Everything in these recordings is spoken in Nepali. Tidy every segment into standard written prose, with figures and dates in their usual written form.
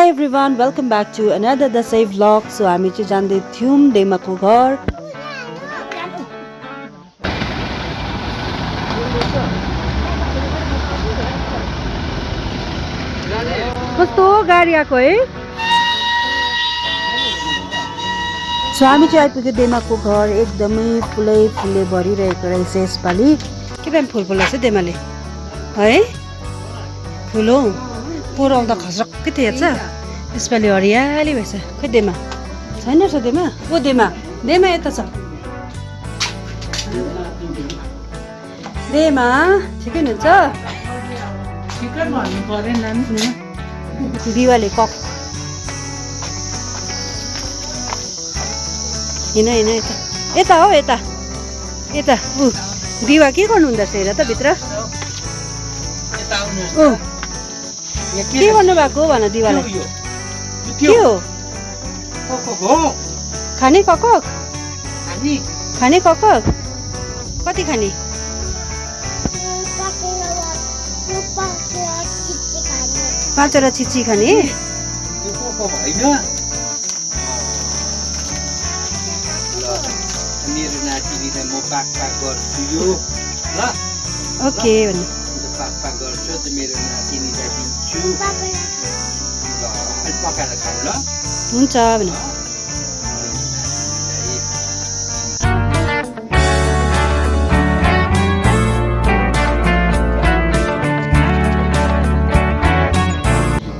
Hi everyone, welcome back to another Dasai vlog. So हामी चाहिँ जाँदै थियौं डेमाको घर. कस्तो गाडी आको है. So हामी चाहिँ आइपुग्यो डेमाको घर. एकदमै फुलै भरिरहेको रहेछ यसपालि. के दामी फुल फुलेछ डेमाले है. फुल हो पोहोर आउँदा खस्रक्कै थियो हेर्छ. यसपालि हरियाली भएछ. खै डेमा छैन रहेछ. डेमा ओ डेमा यता छ. डेमा ठिकै हुनुहुन्छ. दिवाली कक हिँड यता हो यता ऊ दिवा के गर्नु हुँदो रहेछ हेर त भित्र. के गर्नु भएको भन दिवालाई. के हो खाने कक कति खाने. 5 वटा चिची खाने. मेरो नातिनीलाई म पाक गर्छु यो ल. ओके भन्नु. पाक गर्छु त मेरो नातिनीलाई दिन्छु ल. अलि पकाएर खाऊ ल. हुन्छ भन्नु.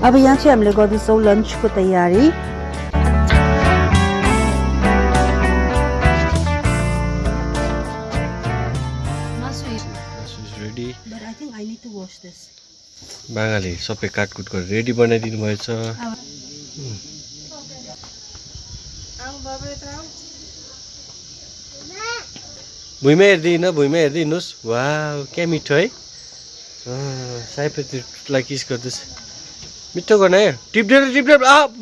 अब यहाँ चाहिँ हामीले गर्दैछौँ लन्चको तयारी. बाङाले सबै काटकुट गरेर रेडी बनाइदिनु भएछ. भुइँमा हेर्दै हिँड्नुहोस्. वा क्या मिठो है. सयपत्रीलाई किस गर्दैछ. मिठो गर्न है. टिप्दैन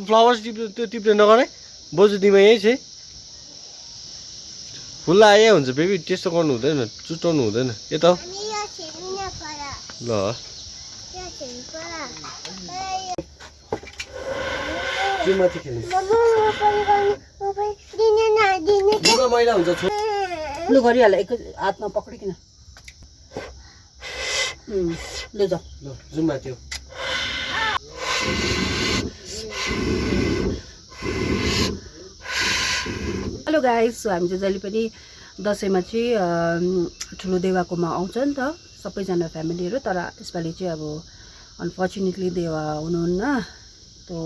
फ्लावर्स टिप्दै नगर है. बोजू दिमा यही छ. फुल आए हुन्छ बेबी. त्यस्तो गर्नु हुँदैन. चुटाउनु हुँदैन. यता ल. माथि खेल्नु मैला हुन्छ. लु गरिहाल. एक हातमा पक्रिकन लु जाऊ. ल जुम माथि हो. Hello guys. सो हामी चाहिँ जहिले पनि दसैँमा चाहिँ ठुलो देवाकोमा आउँछ नि त सबैजना फ्यामिलीहरू. तर यसपालि चाहिँ अब अनफर्चुनेटली देवा हुनुहुन्न. तो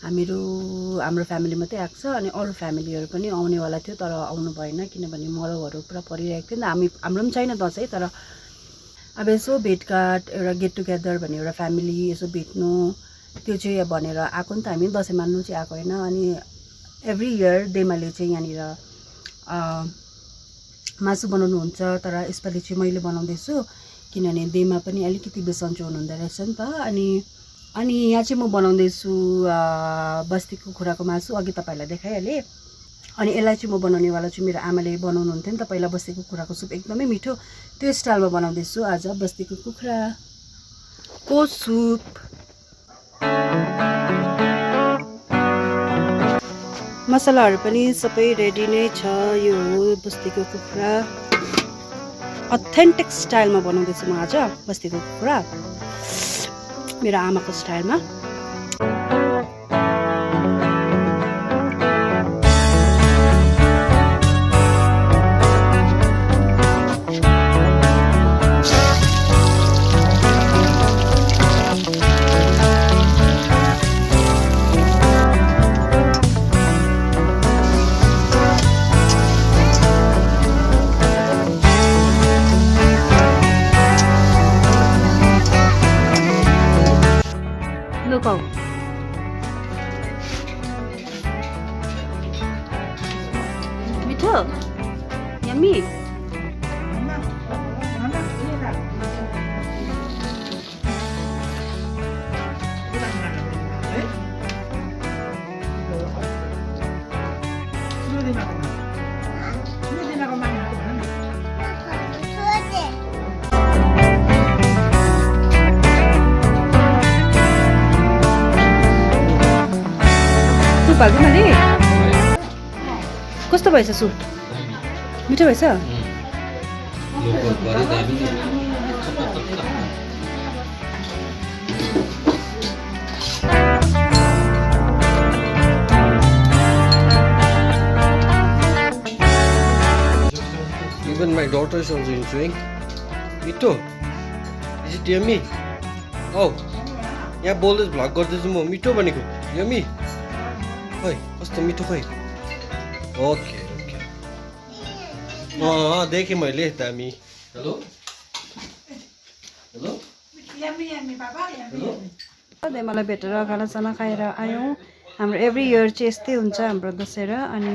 हाम्रो फ्यामिली मात्रै आएको छ. अनि अरू फ्यामिलीहरू पनि आउनेवाला थियो तर आउनु भएन किनभने मरौहरू पुरा परिरहेको थियो नि त. हाम्रो पनि छैन दसैँ. तर अब यसो भेटघाट एउटा गेट टुगेदर भन्ने एउटा फ्यामिली यसो भेट्नु त्यो चाहिँ भनेर आएको नि त. हामी दसैँ मान्नु चाहिँ आएको होइन. अनि एभ्री इयर देमाले चाहिँ यहाँनिर मासु बनाउनुहुन्छ. तर यसपालि चाहिँ मैले बनाउँदैछु किनभने देमा पनि अलिकति बेसन्चो हुनुहुँदो रहेछ नि त. अनि यहाँ चाहिँ म बनाउँदैछु बस्तीको कुखुराको मासु. अघि तपाईँहरूलाई देखाइहालेँ. अनि यसलाई चाहिँ म बनाउनेवाला छु. मेरो आमाले बनाउनुहुन्थ्यो नि त पहिला बस्तीको कुखुराको सुप. एकदमै मिठो. त्यो स्टाइलमा बनाउँदैछु आज बस्तीको कुखुराको सुप. मसलाहरू पनि सबै रेडी नै छ. यो हो बस्तीको कुखुरा. अथेन्टिक स्टाइलमा बनाउँदैछु म आज बस्तीको कुखुरा मेरो आमाको स्टाइलमा. Look. मिठो. यम्मी. सुप हाल्दिउँ मैले कस्तो भएछ सुप मिठो भएछ Even my daughter is also enjoying. Mito, is it yummy? Oh, यहाँ बोल्दै भ्लग गर्दैछु म मिठो भनेको यम्मी खै कस्तो मिठो खै ओके ओके देखेँ मैले दामी हेलो हेलो मलाई भेटेर खानासाना खाएर आयौँ हाम्रो एभ्री इयर चाहिँ यस्तै हुन्छ हाम्रो दसैँ र अनि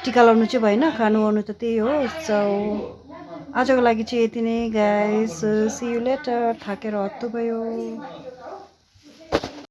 टिका लाउनु चाहिँ भएन खानु आउनु त त्यही हो सो आजको लागि चाहिँ यति नै गाइस सी यु लेटर थाकेर हत्तु भयो